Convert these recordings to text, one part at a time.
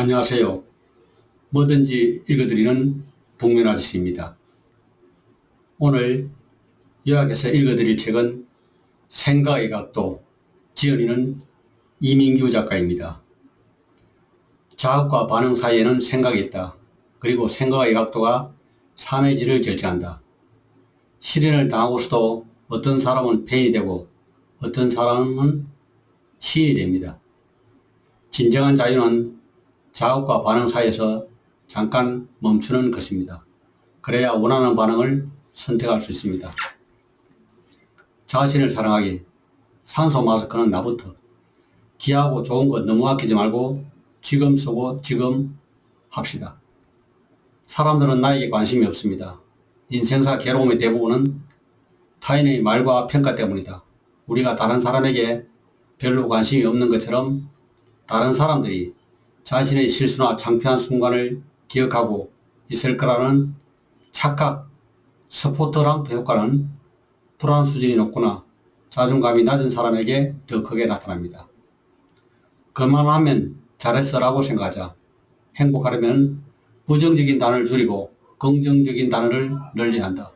안녕하세요. 뭐든지 읽어드리는 북면 아저씨입니다. 오늘 요약해서 읽어드릴 책은 생각의 각도, 지은이는 이민규 작가입니다. 자극과 반응 사이에는 생각이 있다. 그리고 생각의 각도가 삶의 질을 결정한다. 실현을 당하고서도 어떤 사람은 폐인이 되고 어떤 사람은 시인이 됩니다. 진정한 자유는 자극과 반응 사이에서 잠깐 멈추는 것입니다. 그래야 원하는 반응을 선택할 수 있습니다. 자신을 사랑하기. 산소 마스크는 나부터. 귀하고 좋은 것 너무 아끼지 말고 지금 쓰고 지금 합시다. 사람들은 나에게 관심이 없습니다. 인생사 괴로움의 대부분은 타인의 말과 평가 때문이다. 우리가 다른 사람에게 별로 관심이 없는 것처럼 다른 사람들이 자신의 실수나 창피한 순간을 기억하고 있을 거라는 착각, 스포트라이트 효과는 불안 수준이 높거나 자존감이 낮은 사람에게 더 크게 나타납니다. 그만하면 잘했어라고 생각하자. 행복하려면 부정적인 단어를 줄이고 긍정적인 단어를 늘려야 한다.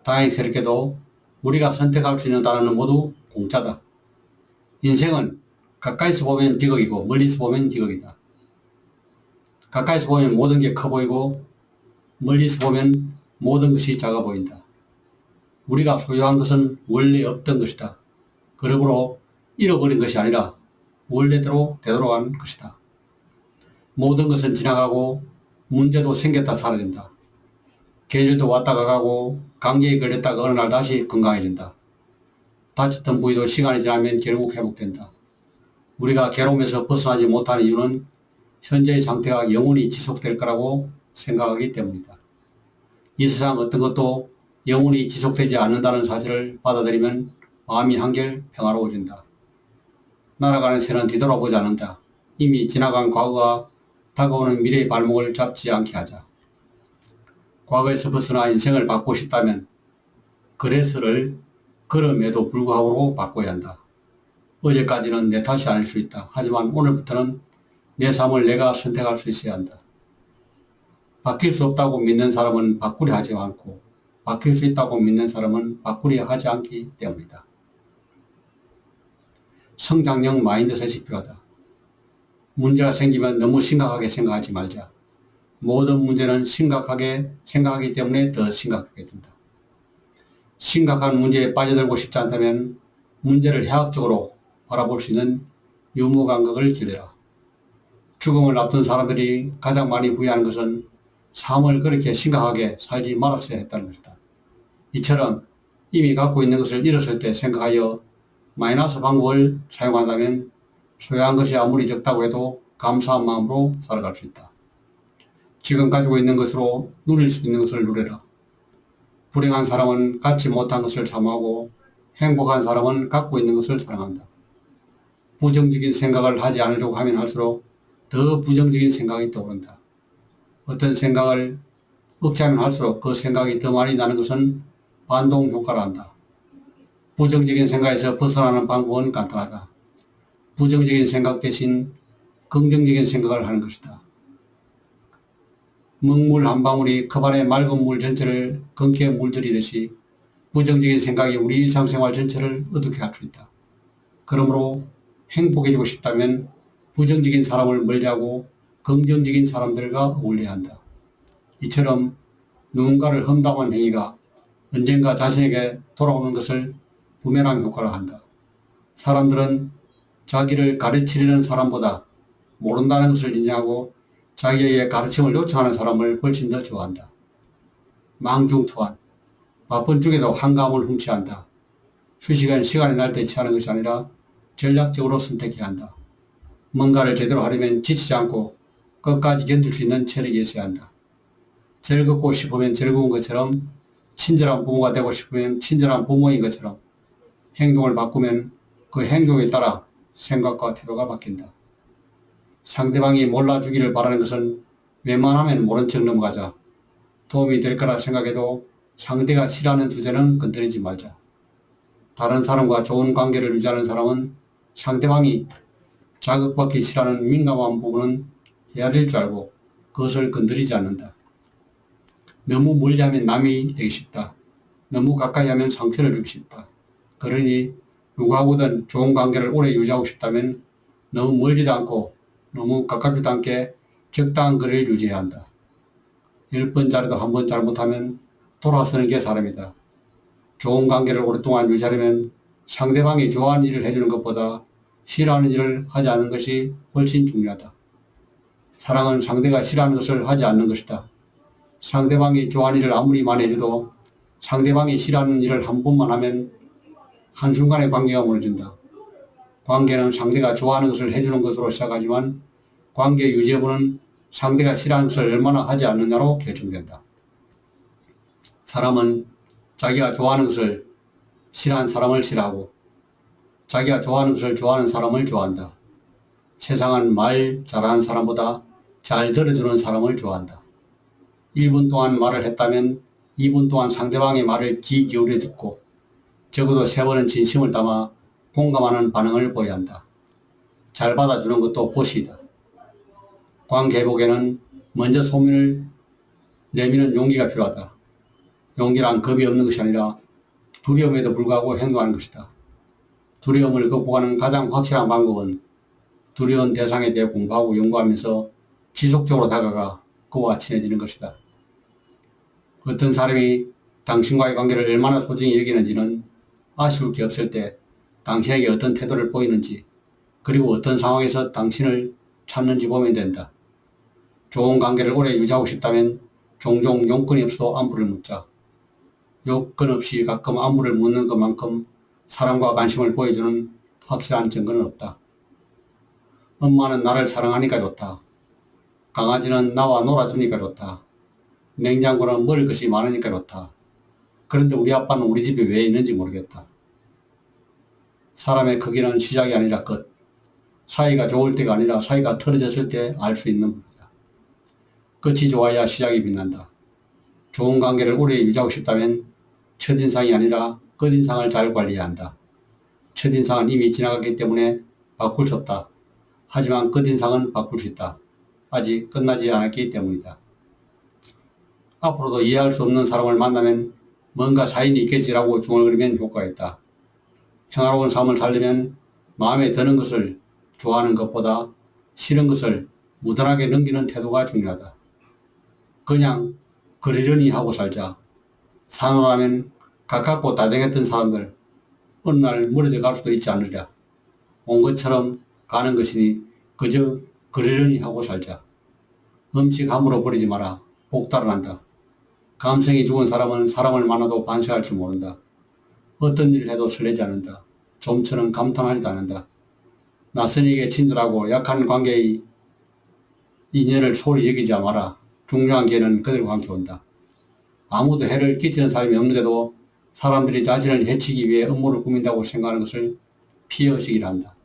다행스럽게도 우리가 선택할 수 있는 단어는 모두 공짜다. 인생은 가까이서 보면 비극이고 멀리서 보면 희극이다. 가까이서 보면 모든 게 커 보이고 멀리서 보면 모든 것이 작아 보인다. 우리가 소유한 것은 원래 없던 것이다. 그러므로 잃어버린 것이 아니라 원래대로 되돌아간 것이다. 모든 것은 지나가고 문제도 생겼다 사라진다. 계절도 왔다 가고 감기에 걸렸다가 어느 날 다시 건강해진다. 다쳤던 부위도 시간이 지나면 결국 회복된다. 우리가 괴로움에서 벗어나지 못하는 이유는 현재의 상태가 영원히 지속될 거라고 생각하기 때문이다. 이 세상 어떤 것도 영원히 지속되지 않는다는 사실을 받아들이면 마음이 한결 평화로워진다. 날아가는 새는 뒤돌아보지 않는다. 이미 지나간 과거가 다가오는 미래의 발목을 잡지 않게 하자. 과거에서 벗어나 인생을 바꾸고 싶다면 그래서를 그럼에도 불구하고로 바꿔야 한다. 어제까지는 내 탓이 아닐 수 있다. 하지만 오늘부터는 내 삶을 내가 선택할 수 있어야 한다. 바뀔 수 없다고 믿는 사람은 바꾸려 하지 않고 바뀔 수 있다고 믿는 사람은 바꾸려 하지 않기 때문이다. 성장형 마인드셋이 필요하다. 문제가 생기면 너무 심각하게 생각하지 말자. 모든 문제는 심각하게 생각하기 때문에 더 심각하게 된다. 심각한 문제에 빠져들고 싶지 않다면 문제를 해학적으로 바라볼 수 있는 유머 감각을 기르라. 죽음을 앞둔 사람들이 가장 많이 후회하는 것은 삶을 그렇게 심각하게 살지 말았어야 했다는 것이다. 이처럼 이미 갖고 있는 것을 잃었을 때 생각하여 마이너스 방법을 사용한다면 소유한 것이 아무리 적다고 해도 감사한 마음으로 살아갈 수 있다. 지금 가지고 있는 것으로 누릴 수 있는 것을 누려라. 불행한 사람은 갖지 못한 것을 사모하고 행복한 사람은 갖고 있는 것을 사랑한다. 부정적인 생각을 하지 않으려고 하면 할수록 더 부정적인 생각이 떠오른다. 어떤 생각을 억제하면 할수록 그 생각이 더 많이 나는 것은 반동 효과를 한다. 부정적인 생각에서 벗어나는 방법은 간단하다. 부정적인 생각 대신 긍정적인 생각을 하는 것이다. 먹물 한 방울이 컵안의 맑은 물 전체를 검게 물들이듯이 부정적인 생각이 우리 일상생활 전체를 어둡게 할 수 있다. 그러므로 행복해지고 싶다면 부정적인 사람을 멀리하고 긍정적인 사람들과 어울려야 한다. 이처럼 누군가를 험담한 행위가 언젠가 자신에게 돌아오는 것을 부메랑 효과를 한다. 사람들은 자기를 가르치려는 사람보다 모른다는 것을 인정하고 자기에게 가르침을 요청하는 사람을 훨씬 더 좋아한다. 망중투한. 바쁜 중에도 한감을 훔쳐한다. 휴식은 시간이 날 때 취하는 것이 아니라 전략적으로 선택해야 한다. 뭔가를 제대로 하려면 지치지 않고 끝까지 견딜 수 있는 체력이 있어야 한다. 즐겁고 싶으면 즐거운 것처럼 친절한 부모가 되고 싶으면 친절한 부모인 것처럼 행동을 바꾸면 그 행동에 따라 생각과 태도가 바뀐다. 상대방이 몰라주기를 바라는 것은 웬만하면 모른 척 넘어가자. 도움이 될 거라 생각해도 상대가 싫어하는 주제는 건드리지 말자. 다른 사람과 좋은 관계를 유지하는 사람은 상대방이 자극받기 싫어하는 민감한 부분은 헤아릴 줄 알고 그것을 건드리지 않는다. 너무 멀리 하면 남이 되기 쉽다. 너무 가까이 하면 상처를 주기 쉽다. 그러니 누구하고든 좋은 관계를 오래 유지하고 싶다면 너무 멀지도 않고 너무 가깝지도 않게 적당한 거리를 유지해야 한다. 10번 잘해도 한 번 잘못하면 돌아서는 게 사람이다. 좋은 관계를 오랫동안 유지하려면 상대방이 좋아하는 일을 해주는 것보다 싫어하는 일을 하지 않는 것이 훨씬 중요하다. 사랑은 상대가 싫어하는 것을 하지 않는 것이다. 상대방이 좋아하는 일을 아무리 많이 해줘도 상대방이 싫어하는 일을 한 번만 하면 한순간에 관계가 무너진다. 관계는 상대가 좋아하는 것을 해주는 것으로 시작하지만 관계 유지 여부는 상대가 싫어하는 것을 얼마나 하지 않느냐로 결정된다. 사람은 자기가 좋아하는 것을 싫어하는 사람을 싫어하고 자기가 좋아하는 것을 좋아하는 사람을 좋아한다. 세상은 말 잘하는 사람보다 잘 들어주는 사람을 좋아한다. 1분 동안 말을 했다면 2분 동안 상대방의 말을 귀 기울여 듣고 적어도 3번은 진심을 담아 공감하는 반응을 보여야 한다. 잘 받아주는 것도 보시이다. 관계 회복에는 먼저 소문을 내미는 용기가 필요하다. 용기란 겁이 없는 것이 아니라 두려움에도 불구하고 행동하는 것이다. 두려움을 극복하는 가장 확실한 방법은 두려운 대상에 대해 공부하고 연구하면서 지속적으로 다가가 그와 친해지는 것이다. 어떤 사람이 당신과의 관계를 얼마나 소중히 여기는지는 아쉬울 게 없을 때 당신에게 어떤 태도를 보이는지 그리고 어떤 상황에서 당신을 찾는지 보면 된다. 좋은 관계를 오래 유지하고 싶다면 종종 용건이 없어도 안부를 묻자. 요건 없이 가끔 안부를 묻는 것만큼 사랑과 관심을 보여주는 확실한 증거는 없다. 엄마는 나를 사랑하니까 좋다. 강아지는 나와 놀아주니까 좋다. 냉장고는 먹을 것이 많으니까 좋다. 그런데 우리 아빠는 우리 집에 왜 있는지 모르겠다. 사람의 크기는 시작이 아니라 끝. 사이가 좋을 때가 아니라 사이가 틀어졌을 때 알 수 있는 법이다. 끝이 좋아야 시작이 빛난다. 좋은 관계를 오래 유지하고 싶다면 첫인상이 아니라 끝인상을 잘 관리해야 한다. 첫인상은 이미 지나갔기 때문에 바꿀 수 없다. 하지만 끝인상은 바꿀 수 있다. 아직 끝나지 않았기 때문이다. 앞으로도 이해할 수 없는 사람을 만나면 뭔가 사인이 있겠지라고 중얼거리면 효과가 있다. 평화로운 삶을 살려면 마음에 드는 것을 좋아하는 것보다 싫은 것을 무던하게 넘기는 태도가 중요하다. 그냥 그러려니 하고 살자. 사노라면 가깝고 다정했던 사람들 어느 날 멀어져 갈 수도 있지 않으랴. 온 것처럼 가는 것이니 그저 그러려니 하고 살자. 음식 함부로 버리지 마라. 복달을 한다. 감성이 죽은 사람은 사람을 만나도 반색할 줄 모른다. 어떤 일을 해도 설레지 않는다. 좀처럼 감탄하지도 않는다. 낯선에게 친절하고 약한 관계의 인연을 소홀히 여기지 마라. 중요한 기회는 그들과 함께 온다. 아무도 해를 끼치는 사람이 없는데도 사람들이 자신을 해치기 위해 음모를 꾸민다고 생각하는 것을 피해의식이라 한다.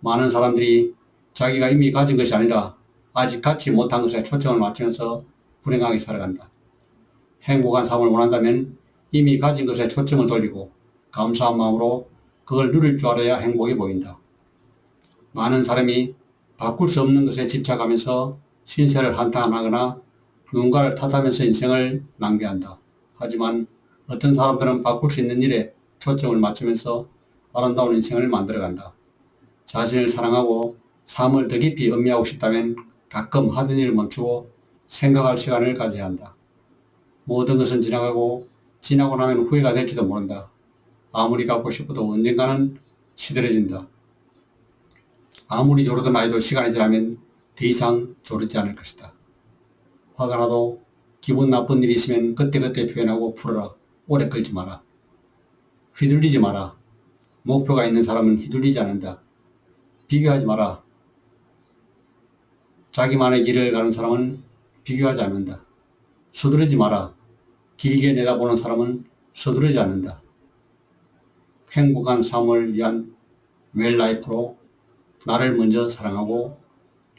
많은 사람들이 자기가 이미 가진 것이 아니라 아직 갖지 못한 것에 초점을 맞추면서 불행하게 살아간다. 행복한 삶을 원한다면 이미 가진 것에 초점을 돌리고 감사한 마음으로 그걸 누릴 줄 알아야 행복이 보인다. 많은 사람이 바꿀 수 없는 것에 집착하면서 신세를 한탄하거나 누군가를 탓하면서 인생을 낭비한다. 하지만 어떤 사람들은 바꿀 수 있는 일에 초점을 맞추면서 아름다운 인생을 만들어간다. 자신을 사랑하고 삶을 더 깊이 음미하고 싶다면 가끔 하던 일을 멈추고 생각할 시간을 가져야 한다. 모든 것은 지나가고 지나고 나면 후회가 될지도 모른다. 아무리 갖고 싶어도 언젠가는 시들해진다. 아무리 조르던 나이도 시간이 지나면 더 이상 조르지 않을 것이다. 화가 나도 기분 나쁜 일이 있으면 그때그때 표현하고 풀어라. 오래 끌지 마라. 휘둘리지 마라. 목표가 있는 사람은 휘둘리지 않는다. 비교하지 마라. 자기만의 길을 가는 사람은 비교하지 않는다. 서두르지 마라. 길게 내다보는 사람은 서두르지 않는다. 행복한 삶을 위한 웰라이프로 나를 먼저 사랑하고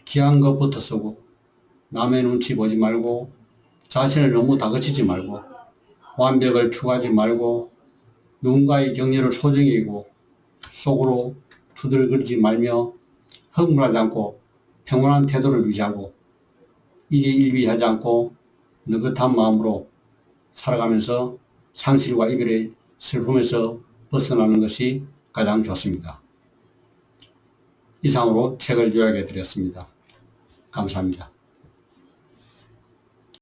귀한 것부터 쓰고 남의 눈치 보지 말고 자신을 너무 다그치지 말고 완벽을 추구하지 말고 누군가의 격려를 소중히 여기고 속으로 투덜거리지 말며 흥분하지 않고 평온한 태도를 유지하고 일희일비하지 않고 느긋한 마음으로 살아가면서 상실과 이별의 슬픔에서 벗어나는 것이 가장 좋습니다. 이상으로 책을 요약해 드렸습니다. 감사합니다.